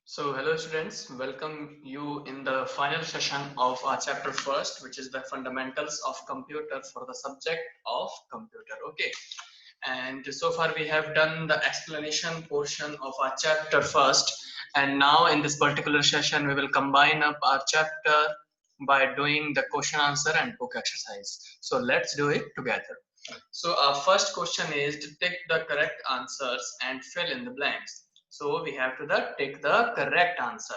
So, hello students, welcome you in the final session of our chapter first, which is the fundamentals of computer for the subject of computer. Okay, and so far we have done the explanation portion of our chapter first, and now in this particular session we will combine up our chapter by doing the question answer and book exercise. So let's do it together. So our first question is to take the correct answers and fill in the blanks. So we have to take the correct answer.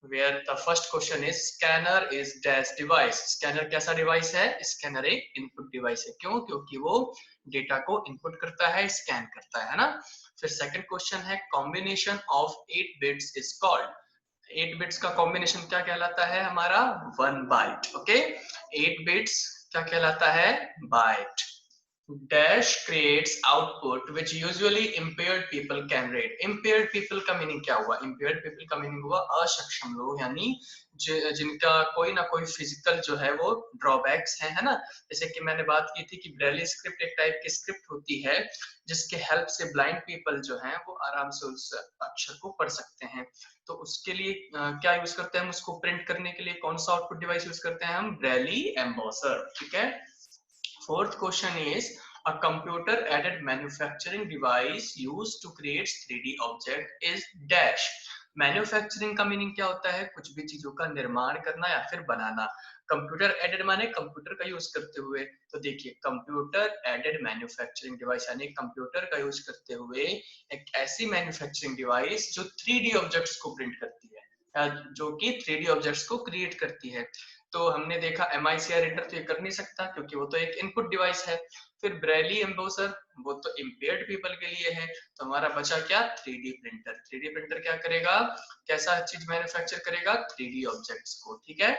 Where the first question is scanner is dash device. Scanner कैसा device है? Scanner एक input device है. क्यों? क्योंकि वो data को input करता है, स्कैन करता है ना. फिर सेकंड क्वेश्चन है combination of 8 bits is called. 8 bits का कॉम्बिनेशन क्या कहलाता है? हमारा 1 बाइट. ओके, 8 बिट्स क्या कहलाता है? Bite. Dash creates output which usually impaired people can read. Impaired people का मीनिंग क्या हुआ? Impaired people का मीनिंग हुआ असक्षम लोग, यानी जिनका कोई ना कोई फिजिकल जो है वो ड्रॉबैक्स है ना. जैसे कि मैंने बात की थी कि ब्रेली स्क्रिप्ट एक टाइप की स्क्रिप्ट होती है जिसके हेल्प से ब्लाइंड पीपल जो हैं वो आराम से उस अक्षर को पढ़ सकते हैं. तो उसके लिए क्या यूज करते हैं हम? उसको प्रिंट करने के लिए कौन सा आउटपुट डिवाइस यूज करते हैं हम? ब्रेली एम्बोसर. ठीक है. Fourth question is a computer aided manufacturing device used to create 3D object is dash. Manufacturing का मीनिंग क्या होता है? कुछ भी चीजों का निर्माण करना या फिर बनाना. कंप्यूटर एडेड माने कंप्यूटर का यूज करते हुए. तो देखिए कंप्यूटर एडेड मैन्युफैक्चरिंग डिवाइस यानी कंप्यूटर का यूज करते हुए एक ऐसी मैन्युफैक्चरिंग डिवाइस जो 3D ऑब्जेक्ट्स को प्रिंट करती है, जो कि 3D ऑब्जेक्ट्स को क्रिएट करती है. तो हमने देखा MICR रीडर तो ये कर नहीं सकता क्योंकि वो तो एक इनपुट डिवाइस है. फिर ब्रेली एम्बोसर वो तो इम्पेयर्ड पीपल के लिए है. तो हमारा बचा क्या? 3D printer. 3D प्रिंटर क्या करेगा? कैसा चीज मैन्युफैक्चर करेगा? 3D ऑब्जेक्ट्स को. ठीक है.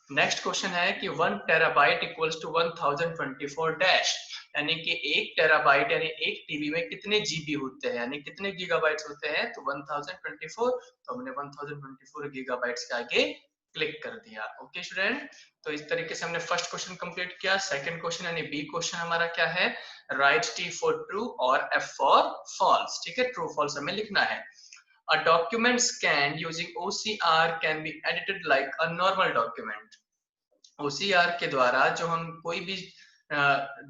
नेक्स्ट क्वेश्चन है कि 1 टेराबाइट इक्वल्स टू 1024 डैश, यानी कि 1 टेराबाइट यानी एक टीबी में कितने जीबी होते हैं, यानी कितने गीगाबाइट्स होते हैं? तो 1024. तो हमने 1024 गीगाबाइट्स के आगे क्लिक कर दिया. ओके स्टूडेंट, तो इस तरीके से हमने फर्स्ट क्वेश्चन कंप्लीट किया. सेकंड क्वेश्चन यानी बी क्वेश्चन हमारा क्या है? राइट टी फॉर ट्रू और एफ फॉर फॉल्स. ठीक है, ट्रू फॉल्स हमें लिखना है. A document scanned using OCR can be edited like a normal document. OCR के द्वारा जो हम कोई भी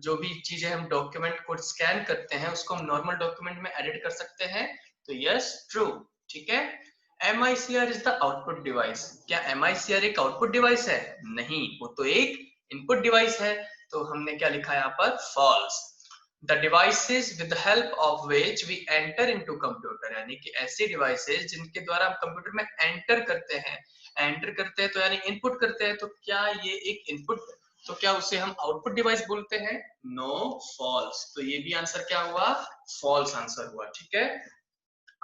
जो भी चीजें हम डॉक्यूमेंट को स्कैन करते हैं उसको हम नॉर्मल डॉक्यूमेंट में एडिट कर सकते हैं. तो यस, ट्रू. ठीक है. MICR is the output device. क्या MICR एक आउटपुट डिवाइस है? नहीं, वो तो एक इनपुट डिवाइस है. तो हमने क्या लिखा है यहाँ पर? False. The devices with the help of which we enter into computer, यानी कि ऐसे डिवाइसेस जिनके द्वारा हम कंप्यूटर में एंटर करते हैं. एंटर करते हैं तो यानी इनपुट करते हैं. तो क्या ये एक इनपुट, तो क्या उसे हम आउटपुट डिवाइस बोलते हैं? No, false. तो ये भी आंसर क्या हुआ? फॉल्स आंसर हुआ. ठीक है.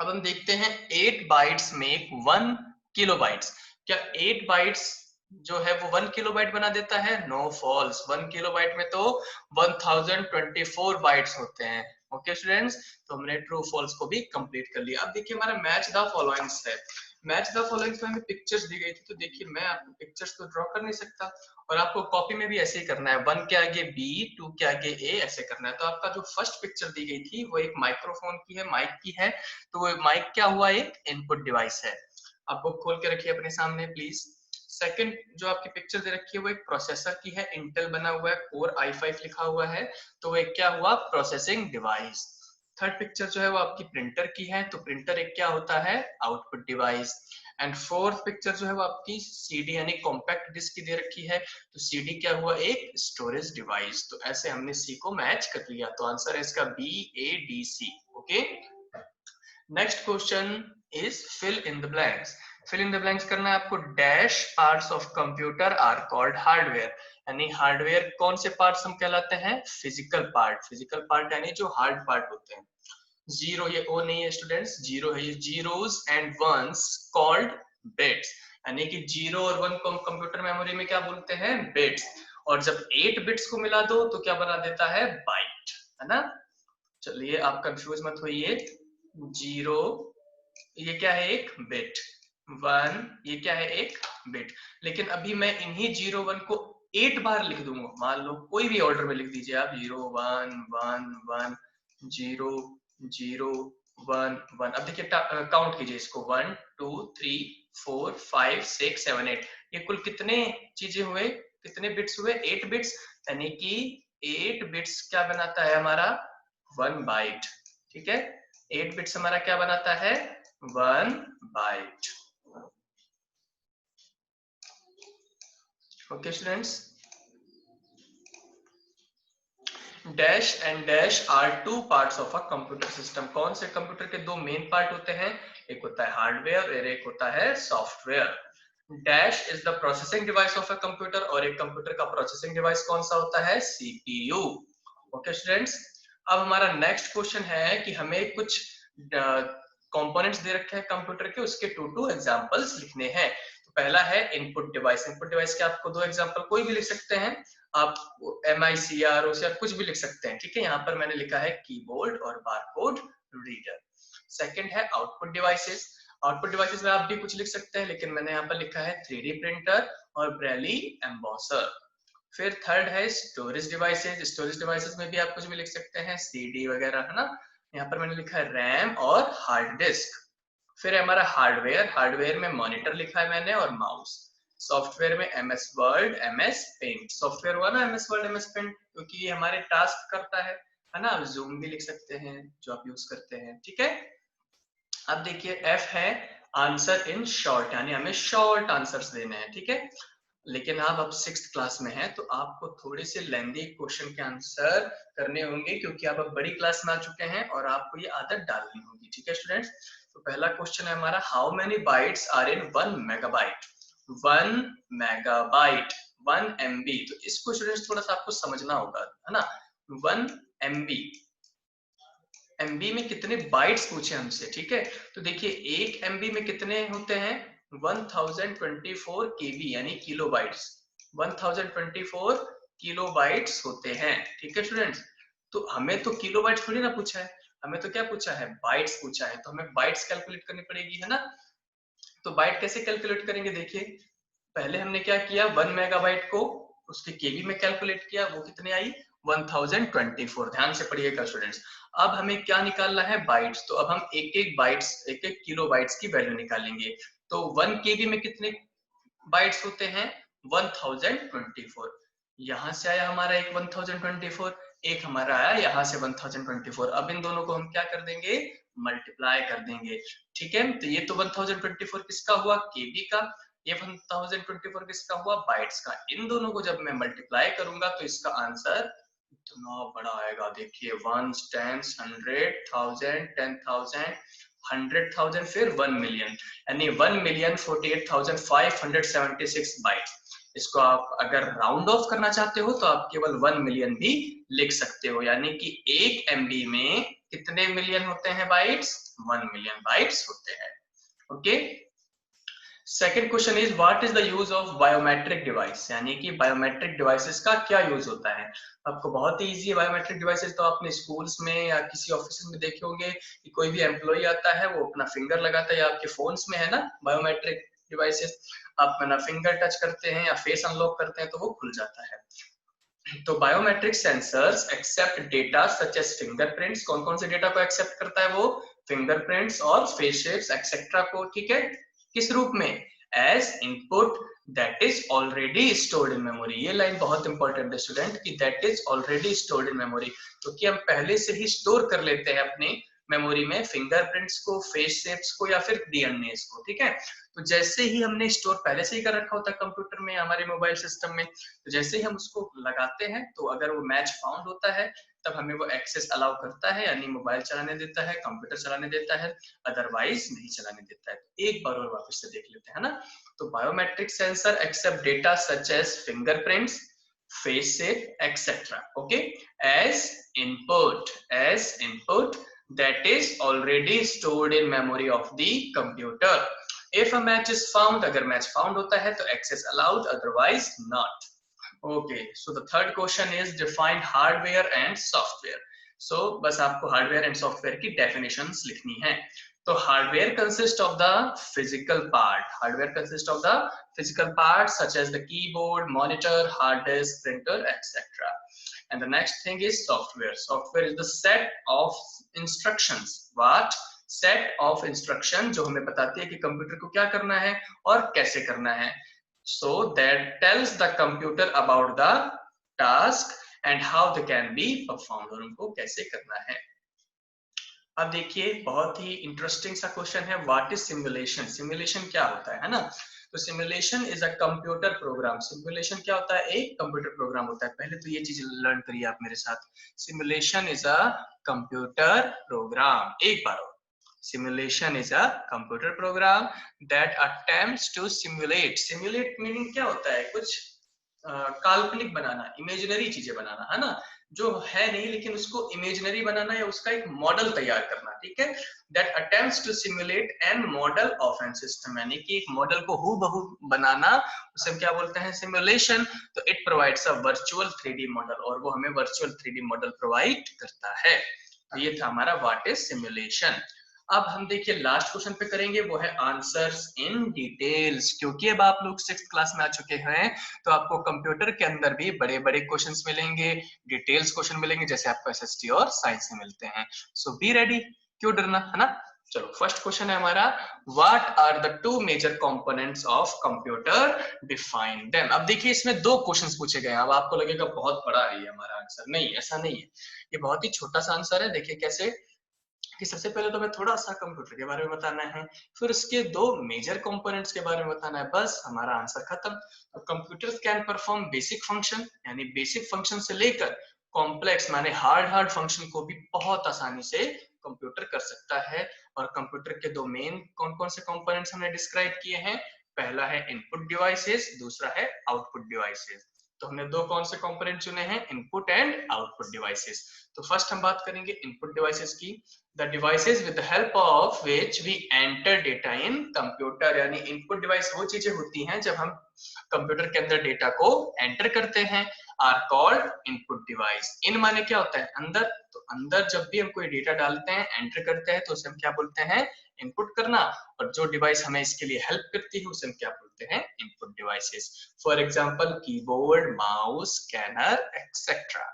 अब हम देखते हैं 8 बाइट्स मेक 1 किलोबाइट्स. क्या 8 बाइट्स जो है वो 1 किलोबाइट बना देता है? No, false. 1 किलोबाइट में तो 1024 बाइट्स होते हैं. ओके स्टूडेंट्स, तो हमने ट्रू फॉल्स को भी कंप्लीट कर लिया. अब देखिए हमारा मैच द फॉलोइंग्स है. मैच द फॉलोइंग्स में हमें पिक्चर्स दी गई थी. तो देखिए मैं आपको पिक्चर्स तो ड्रॉ कर नहीं सकता और आपको कॉपी में भी ऐसे ही करना है. 1 के आगे B, 2 के आगे A ऐसे करना है. तो आपका जो फर्स्ट पिक्चर दी गई थी वो एक माइक्रोफोन की है, माइक की है. तो वो माइक क्या हुआ? एक इनपुट डिवाइस है. आप बुक खोल के रखिए अपने सामने प्लीज. सेकंड जो आपकी पिक्चर दे रखी है वो एक प्रोसेसर की है. इंटेल बना हुआ है, कोर i5 लिखा हुआ है. तो वो एक क्या हुआ? Processing device. थर्ड पिक्चर जो है वो आपकी प्रिंटर की है. तो प्रिंटर एक क्या होता है? Output device. And fourth picture जो है वो आपकी CD यानी कॉम्पैक्ट डिस्क की दे रखी है. तो CD क्या हुआ? एक स्टोरेज डिवाइस. तो ऐसे हमने C को मैच कर लिया. तो आंसर है इसका BADC. Okay. Next question is fill in the blanks. Fill in the blanks करना है आपको. Dash parts of computer are called hardware, यानी हार्डवेयर कौन से पार्ट्स हम कहलाते हैं? Physical part. फिजिकल पार्ट यानी जो हार्ड पार्ट होते हैं. जीरो, ये ओ नहीं है स्टूडेंट्स, जीरो है. ये zeros and ones called bits, यानी कि जीरो और वन को हम कंप्यूटर मेमोरी में क्या बोलते हैं? बिट्स. और जब 8 बिट्स को मिला दो तो क्या बना देता है? बाइट, है ना. चलिए आप कंफ्यूज मत होइए. जीरो ये क्या है? एक बिट. 1 ये क्या है? एक बिट. लेकिन अभी मैं इन्हीं 0 1 को 8 बार लिख दूंगा. मान लो कोई भी ऑर्डर में लिख दीजिए आप. 0 1 1 1 0 0 1 1। अब देखिए काउंट कीजिए इसको, 1 2 3 4 5 6 7 8। ये कुल कितने चीजें हुए, कितने बिट्स हुए? 8 बिट्स, यानी कि 8 बिट्स क्या बनाता है हमारा? 1 बाइट। ठीक है, 8 बिट्स हमारा क्या बनाता है? 1 byte. Okay students, dash and dash are two parts of a computer system. कौन से कंप्यूटर के दो मेन पार्ट होते हैं? एक होता है हार्डवेयर और एक होता है software. Dash is the processing device of a computer, और एक कंप्यूटर का प्रोसेसिंग डिवाइस कौन सा होता है? सीपीयू। ओके स्टूडेंट्स, अब हमारा नेक्स्ट क्वेश्चन है कि हमें कुछ कंपोनेंट्स दे रखे हैं कंप्यूटर के, उसके टू एग्जांपल्स लिखने हैं। तो पहला है इनपुट डिवाइस। इनपुट डिवाइस के आपको दो एग्जांपल कोई भी लिख सकते हैं आप, MICR से आप कुछ भी लिख सकते हैं। ठीक है, यहाँ पर मैंने लिखा है कीबोर्ड और बारकोड रीडर। सेकंड है आउटपुट डिवाइसेस। आउटपुट डिवाइसेस में आप भी कुछ लिख सकते हैं, लेकिन मैंने यहाँ पर लिखा है 3D प्रिंटर और ब्रेली एम्बॉसर। फिर थर्ड है स्टोरेज डिवाइसेस। स्टोरेज डिवाइसेस में भी आप कुछ भी लिख सकते हैं, CD वगैरह, है ना। यहाँ पर मैंने लिखा है रैम और हार्ड डिस्क। फिर हमारा हार्डवेयर, हार्डवेयर में मॉनिटर लिखा है मैंने और माउस। सॉफ्टवेयर में MS word, MS paint. Software हुआ ना MS वर्ड, MS पेंट, क्योंकि ये हमारे टास्क करता है ना। जूम भी लिख सकते हैं जो आप यूज करते हैं। ठीक है, अब देखिए F है आंसर इन शॉर्ट, यानी हमें शॉर्ट आंसर्स देने हैं। ठीक है, लेकिन आप अब 6th क्लास में हैं, तो आपको थोड़े से लेंदी क्वेश्चन के आंसर करने होंगे, क्योंकि आप अब बड़ी क्लास में आ चुके हैं और आपको ये आदत डालनी होगी। ठीक है स्टूडेंट्स, तो पहला क्वेश्चन है हमारा, how many bytes are in 1 megabyte? 1 megabyte 1 MB। तो इसको स्टूडेंट्स थोड़ा सा आपको समझना होगा, है ना। 1 MB में कितने बाइट्स पूछे हमसे। ठीक है, तो देखिए 1 MB में कितने होते हैं? 1024 KB, यानी किलो बाइट्स। 1024 किलो बाइट्स होते हैं। ठीक है स्टूडेंट्स, तो हमें तो किलो बाइट्स थोड़ी ना पूछा है, हमें तो क्या पूछा है? बाइट्स पूछा है, तो हमें बाइट्स कैलकुलेट करनी पड़ेगी, है ना। तो बाइट कैसे कैलकुलेट करेंगे? देखिए पहले हमने क्या किया, 1 मेगाबाइट को उसके केबी में कैलकुलेट किया, वो कितने आई? 1024। ध्यान से पढ़िएगा स्टूडेंट्स। अब हमें क्या निकालना है? बाइट्स। तो अब हम एक एक बाइट्स, एक एक किलो बाइट्स की वैल्यू निकालेंगे। तो 1 केबी में कितने बाइट्स होते हैं? 1024। यहां से आया हमारा एक 1024, एक हमारा आया यहाँ से 1024। अब इन दोनों को हम क्या कर देंगे? मल्टीप्लाई कर देंगे। ठीक है, तो ये तो 1024 किसका हुआ? केबी का। ये 1024 किसका हुआ? बाइट्स का। इन दोनों को जब मैं मल्टीप्लाई करूंगा तो इसका आंसर इतना बड़ा आएगा। देखिए 1 10 100 1000 10,000 100,000 फिर 1 मिलियन, यानी 1,48,576 बाइट। इसको आप अगर राउंड ऑफ करना चाहते हो तो आप केवल 1 मिलियन भी लिख सकते हो, यानी कि 1 MB में कितने मिलियन होते हैं बाइट्स? 1 मिलियन बाइट्स होते हैं। Okay, second question is what is the use of biometric device, यानी कि बायोमेट्रिक डिवाइसेस का क्या यूज होता है। आपको बहुत ही इजी है बायोमेट्रिक डिवाइसेस, तो आपने स्कूल्स में या किसी ऑफिस में देखे होंगे कि कोई भी एम्प्लॉय आता है, वो अपना फिंगर लगाता है, या आपके फोन्स में है ना बायोमेट्रिक डिवाइसेस। आप अपना फिंगर टच करते हैं या फेस अनलॉक करते हैं तो वो खुल जाता है। तो biometric sensors accept data such as fingerprints. कौन कौन से डेटा को एक्सेप्ट करता है वो? फिंगरप्रिंट्स और फेस शेप्स एक्सेट्रा को। ठीक है, किस रूप में? As input that is already stored in memory. ये लाइन बहुत इंपॉर्टेंट है स्टूडेंट, कि that is already stored in memory, क्योंकि हम पहले से ही स्टोर कर लेते हैं अपनी मेमोरी में फिंगरप्रिंट्स को, फेस शेप्स को या फिर DNA को। ठीक है, तो जैसे ही हमने स्टोर पहले से ही कर रखा होता है कंप्यूटर में, हमारे मोबाइल सिस्टम में, तो जैसे ही हम उसको लगाते हैं तो अगर वो मैच फाउंड होता है तब हमें वो एक्सेस अलाउ करता है, यानी मोबाइल चलाने देता है, कंप्यूटर चलाने देता है, अदरवाइज नहीं चलाने देता है। तो एक बार और वापस से देख लेते हैं ना। तो biometric sensor accept data such as fingerprints, face shape, etc. Okay, as input that is already stored in memory of the computer. If a match is found, अगर match found होता है तो access allowed, otherwise not. Okay, so the third question is define hardware and software. So बस आपको hardware and software की definitions लिखनी है। तो hardware consists of the physical part. Hardware consists of the physical parts such as the keyboard, monitor, hard disk, printer, etc. And the next thing is software. Software is the set of instructions. What? Set of instruction जो हमें बताती है कि computer को क्या करना है और कैसे करना है. So that tells the computer about the task and how they can be performed. और उनको कैसे करना है. अब देखिए बहुत ही इंटरेस्टिंग सा क्वेश्चन है, व्हाट इज सिमुलेशन. सिमुलेशन क्या होता है ना. तो simulation is a computer programme. Simulation क्या होता है, एक कंप्यूटर प्रोग्राम होता है. पहले तो ये चीज लर्न करिए आप मेरे साथ. Simulation is a computer program. एक बार और. Simulation is a computer program that attempts to simulate. Simulate meaning क्या होता है, कुछ काल्पनिक बनाना, इमेजिनरी चीजें बनाना, है ना, जो है नहीं लेकिन उसको इमेजिनरी बनाना या उसका एक मॉडल तैयार करना. ठीक है. That attempts to simulate an model of an system. यानी कि एक मॉडल को हूबहू बनाना, उसे हम क्या बोलते हैं, सिमुलेशन. तो it provides a virtual 3D model, और वो हमें वर्चुअल 3D मॉडल प्रोवाइड करता है. तो ये था हमारा व्हाट इज सिमुलेशन. अब हम देखिए लास्ट क्वेश्चन पे करेंगे, वो है आंसर्स इन डिटेल्स. क्योंकि अब आप लोग 6th क्लास में आ चुके हैं तो आपको कंप्यूटर के अंदर भी बड़े बड़े क्वेश्चंस मिलेंगे, डिटेल्स क्वेश्चन मिलेंगे, जैसे आपको एसएसटी और साइंस में मिलते हैं. सो बी रेडी, क्यों डरना, है ना. चलो फर्स्ट क्वेश्चन है हमारा, what are the two major components of computer, define them. अब देखिए इसमें दो क्वेश्चंस पूछे गए हैं. अब आपको लगेगा बहुत बड़ा है ये हमारा आंसर. नहीं, ऐसा नहीं है, ये बहुत ही छोटा सा आंसर है. देखिए कैसे कि सबसे पहले तो हमें थोड़ा सा कंप्यूटर के बारे में बताना है, फिर उसके दो मेजर कंपोनेंट्स के बारे में बताना है, बस हमारा आंसर खत्म. तो computer can perform basic function, यानी बेसिक फंक्शन से लेकर कॉम्प्लेक्स माने हार्ड फंक्शन को भी बहुत आसानी से कंप्यूटर कर सकता है. और कंप्यूटर के दो मेन कौन कौन से कंपोनेंट्स हमने डिस्क्राइब किए हैं, पहला है इनपुट डिवाइसेस, दूसरा है आउटपुट डिवाइसेस. तो हमने दो कौन से कंपोनेंट चुने हैं, इनपुट एंड आउटपुट डिवाइसेस. तो फर्स्ट हम बात करेंगे इनपुट डिवाइसेस की. The devices with the help of which we enter data in computer. यानी इनपुट डिवाइस वो चीजें होती हैं जब हम कंप्यूटर के अंदर डेटा को एंटर करते हैं, आर कॉल्ड इनपुट डिवाइस. इन माने क्या होता है, अंदर. तो अंदर जब भी हम कोई डेटा डालते हैं, एंटर करते हैं, तो उसे हम क्या बोलते हैं, इनपुट करना. और जो डिवाइस हमें इसके लिए हेल्प करती है उसे हम क्या बोलते हैं, input devices. For example keyboard, mouse, scanner etcetera.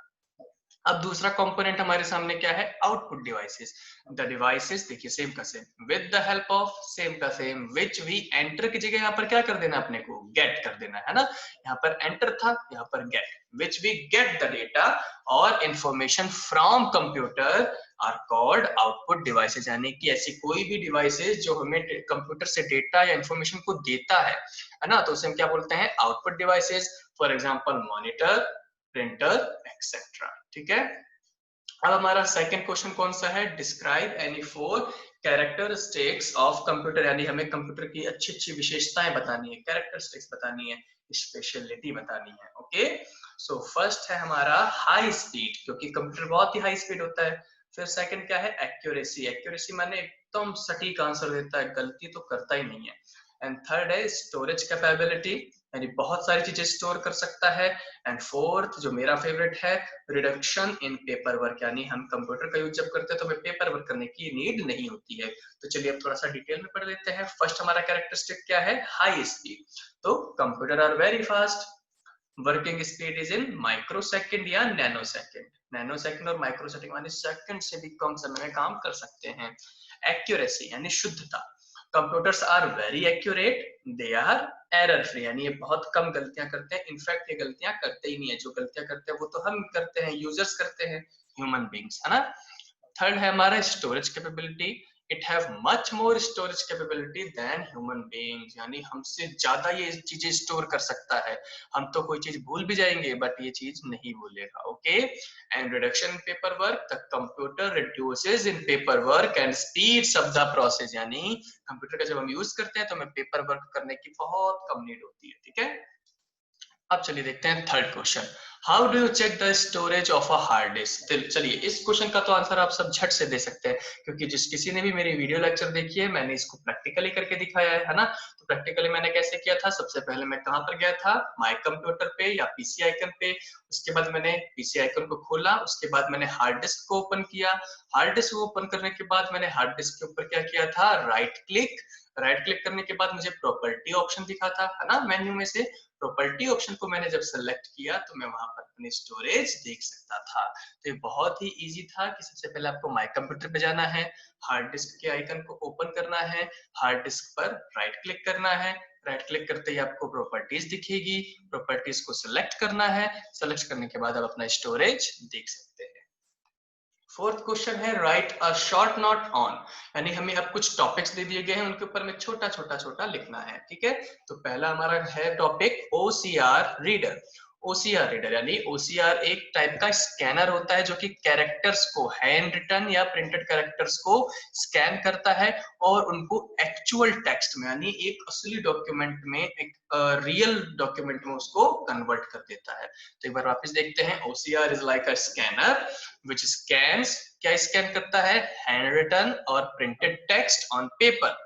अब दूसरा कंपोनेंट हमारे सामने क्या है, आउटपुट डिवाइसेस. द डिवाइसेस देखिए सेम का same, with the help of same का सेम, विच वी एंटर की जगह यहाँ पर क्या कर देना, अपने को गेट कर देना है ना. यहाँ पर एंटर था, यहाँ पर get. Which we get the data और information from computer are called output devices. यानी कि ऐसी कोई भी डिवाइसेस जो हमें कंप्यूटर से डेटा या इंफॉर्मेशन को देता है ना, तो उसे हम क्या बोलते हैं, output devices. For example monitor, printer etcetera. ठीक है. अब हमारा सेकंड क्वेश्चन कौन सा है, describe any 4 characteristics of computer. यानी हमें कंप्यूटर की अच्छी अच्छी विशेषताएं बतानी है, कैरेक्टरिस्टिक्स बतानी है, स्पेशलिटी बतानी है. ओके. सो फर्स्ट है हमारा हाई स्पीड, क्योंकि कंप्यूटर बहुत ही हाई स्पीड होता है. फिर सेकंड क्या है, एक्यूरेसी. एक्यूरेसी माने एकदम सटीक आंसर देता है, गलती तो करता ही नहीं है. एंड थर्ड है स्टोरेज कैपेबिलिटी, यानी बहुत सारी चीजें स्टोर कर सकता है. एंड फोर्थ जो मेरा फेवरेट है, रिडक्शन इन पेपर वर्क. यानी हम कंप्यूटर का यूज जब करते हैं तो हमें पेपर वर्क करने की नीड नहीं होती है. तो चलिए अब थोड़ा सा डिटेल में पढ़ लेते हैं. फर्स्ट हमारा कैरेक्टरिस्टिक क्या है, हाई स्पीड. तो computer are very fast. Working speed is in microsecond या नैनो सेकंड. नैनो सेकंड और माइक्रो सेकंड यानी सेकंड से भी कम समय में काम कर सकते हैं. एक्यूरेसी यानी शुद्धता. Computers are very accurate, they are error free. यानी ये बहुत कम गलतियां करते हैं, इनफैक्ट ये गलतियां करते ही नहीं है. जो गलतियां करते हैं वो तो हम करते हैं, यूजर्स करते हैं, ह्यूमन बीइंग्स, है ना. थर्ड है हमारा storage capability. It have much more storage capability than human beings. यानी हमसे ज्यादा ये चीजें स्टोर कर सकता है. हम तो कोई चीज भूल भी जाएंगे बट ये चीज नहीं भूलेगा. Okay. And reduction in paper work, the computer reduces in paper work and speeds up the process. यानी कंप्यूटर का जब हम यूज करते हैं तो हमें पेपर वर्क करने की बहुत कम नीड होती है. ठीक है. अब चलिए देखते हैं third question, how do you check the storage of a hard disk. चलिए इस क्वेश्चन का तो आंसर आप सब झट से दे सकते हैं, क्योंकि जिस किसी ने भी मेरी वीडियो लेक्चर देखी है मैंने इसको प्रैक्टिकली करके दिखाया है ना. तो प्रैक्टिकली मैंने कैसे किया था, सबसे पहले मैं कहां पर गया था, माय कंप्यूटर पे या पीसी आइकन पे. उसके बाद मैंने पीसी आइकन को खोला, उसके बाद मैंने हार्ड डिस्क को ओपन किया. हार्ड डिस्क को ओपन करने के बाद मैंने हार्ड डिस्क के ऊपर क्या किया था, राइट क्लिक. राइट क्लिक करने के बाद मुझे प्रॉपर्टी ऑप्शन दिखा था, है ना, मेन्यू में से प्रॉपर्टी ऑप्शन को मैंने जब सेलेक्ट किया तो मैं वहां पर अपनी स्टोरेज देख सकता था। तो ये बहुत ही इजी था कि सबसे पहले आपको माय कंप्यूटर पे जाना है, हार्ड डिस्क के आइकन को ओपन करना है, हार्ड डिस्क पर राइट क्लिक करना है, राइट क्लिक करते ही आपको प्रॉपर्टीज दिखेगी, प्रॉपर्टीज को सिलेक्ट करना है, सिलेक्ट करने के बाद आप अपना स्टोरेज देख सकते हैं। फोर्थ क्वेश्चन है right a short note on, यानी हमें अब कुछ टॉपिक्स दे दिए गए हैं, उनके ऊपर में छोटा छोटा लिखना है, ठीक है। तो पहला हमारा है topic OCR reader. OCR reader यानी ओसीआर एक टाइप का स्कैनर होता है जो कि कैरेक्टर्स को, हैंड रिटन या प्रिंटेड कैरेक्टर्स को स्कैन करता है और उनको एक्चुअल टेक्स्ट में यानी एक असली डॉक्यूमेंट में, एक रियल डॉक्यूमेंट में उसको कन्वर्ट कर देता है। तो एक बार वापस देखते हैं, OCR is like a scanner which scans, क्या स्कैन करता है, हैंड रिटन और printed text on paper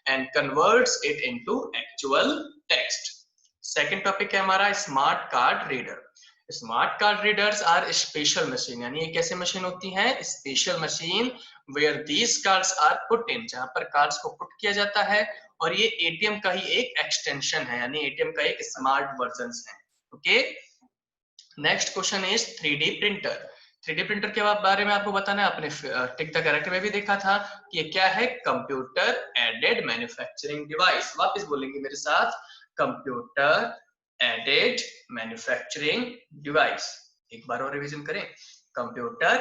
and converts it into actual text. Second topic है हमारा smart card reader. Smart card readers are special machine, यानी एक ऐसी machine होती है special machine where these cards are put in, जहां पर कार्ड्स को पुट किया जाता है और ये एटीएम का ही एक एक्सटेंशन है, यानी एटीएम का एक स्मार्ट वर्जन है। Okay, next question is 3D printer. 3D printer के बारे में आपको बताना है, आपने टिक द कैरेक्टर में भी देखा था कि ये क्या है, कंप्यूटर एडेड मैन्युफैक्चरिंग डिवाइस। वापस बोलेंगे मेरे साथ, कंप्यूटर एडेड मैन्युफैक्चरिंग डिवाइस। एक बार और रिवीजन करें, कंप्यूटर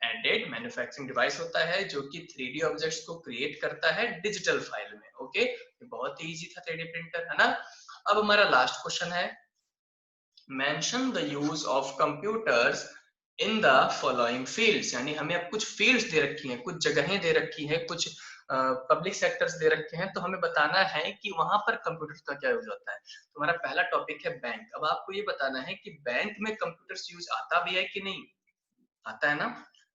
एडेड मैन्युफैक्चरिंग डिवाइस होता है जो कि 3D ऑब्जेक्ट्स को क्रिएट करता है डिजिटल फाइल में। ओके, बहुत ही इजी था 3D प्रिंटर, है ना। अब हमारा लास्ट क्वेश्चन है, mention the use of computers in the following fields, यानी हमें अब कुछ fields दे रखी हैं, कुछ जगहें दे रखी हैं, कुछ पब्लिक सेक्टर्स दे रखे हैं, तो हमें बताना है कि वहां पर कंप्यूटर का क्या यूज होता है। तो हमारा पहला टॉपिक है बैंक। अब आपको ये बताना है कि बैंक में कंप्यूटर्स यूज आता भी है कि नहीं, आता है ना।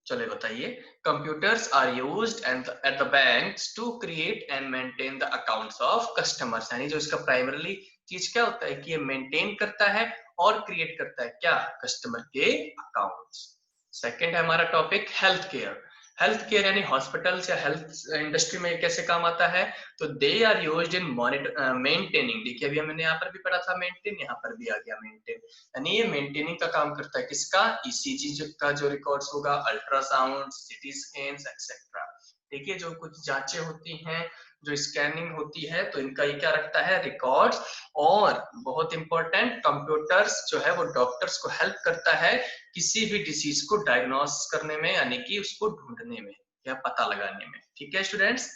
चलिए बताइए, computers are used at the banks to create and maintain the accounts of customers, यानी जो इसका प्राइमरली चीज क्या होता है कि ये मेंटेन करता है और क्रिएट करता है क्या, कस्टमर के अकाउंट्स। सेकंड है हमारा topic health care. Health care यानी हॉस्पिटल्स या हेल्थ इंडस्ट्री में कैसे काम आता है, तो they are used in maintaining. देखिए अभी हमने यहाँ पर भी पढ़ा था मेंटेन, यहाँ पर भी आ गया मेंटेन, यानी ये मेंटेनिंग का काम करता है, किसका, ईसीजी का जो रिकॉर्ड्स होगा, अल्ट्रासाउंड, सीटी स्कैन्स एक्सेट्रा। देखिए जो कुछ जांचें होती हैं, जो स्कैनिंग होती है, तो इनका ये क्या रखता है, रिकॉर्ड्स। और बहुत इंपॉर्टेंट, कंप्यूटर्स जो है वो डॉक्टर्स को हेल्प करता है किसी भी डिसीज को डायग्नोस करने में, यानी कि उसको ढूंढने में या पता लगाने में। ठीक है स्टूडेंट्स।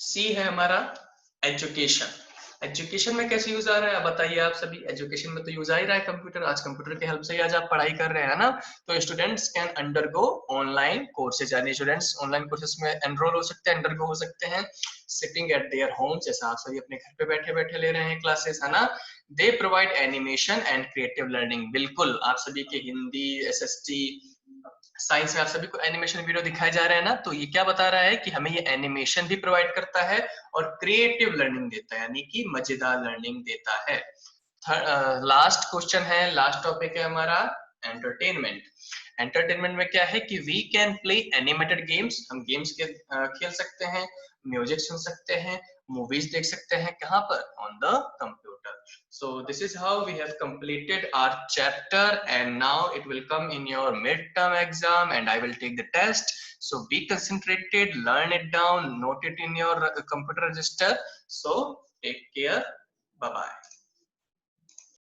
सी है हमारा एजुकेशन। एजुकेशन में कैसे यूज आ रहा है बताइए आप सभी, एजुकेशन में तो यूज आ ही रहा है कंप्यूटर, आज कंप्यूटर की हेल्प से ही आज आप पढ़ाई कर रहे हैं ना। तो students can undergo online courses, यानी स्टूडेंट्स ऑनलाइन कोर्सेज में एनरोल हो सकते हैं, अंडरगो हो सकते हैं सिटिंग एट देयर होम, जैसा आप सभी अपने घर पे बैठे बैठे ले रहे हैं क्लासेस, है ना। They provide animation and creative learning. बिल्कुल आप सभी के हिंदी, एसएसटी, साइंस में आप सभी को एनिमेशन वीडियो दिखाए जा रहे हैं ना, तो ये क्या बता रहा है कि हमें ये एनिमेशन भी प्रोवाइड करता है और क्रिएटिव लर्निंग देता है, यानी कि मजेदार लर्निंग देता है। लास्ट क्वेश्चन है, लास्ट टॉपिक है हमारा एंटरटेनमेंट। एंटरटेनमेंट में क्या है कि we can play animated games, हम गेम्स के खेल सकते हैं, म्यूजिक सुन सकते हैं, मूवीज देख सकते हैं, कहाँ पर, on the computer. So this is how we have completed our chapter, and now it will come in your midterm exam and I will take the test. So be concentrated, learn it down, note it in your computer register. So take care, bye bye.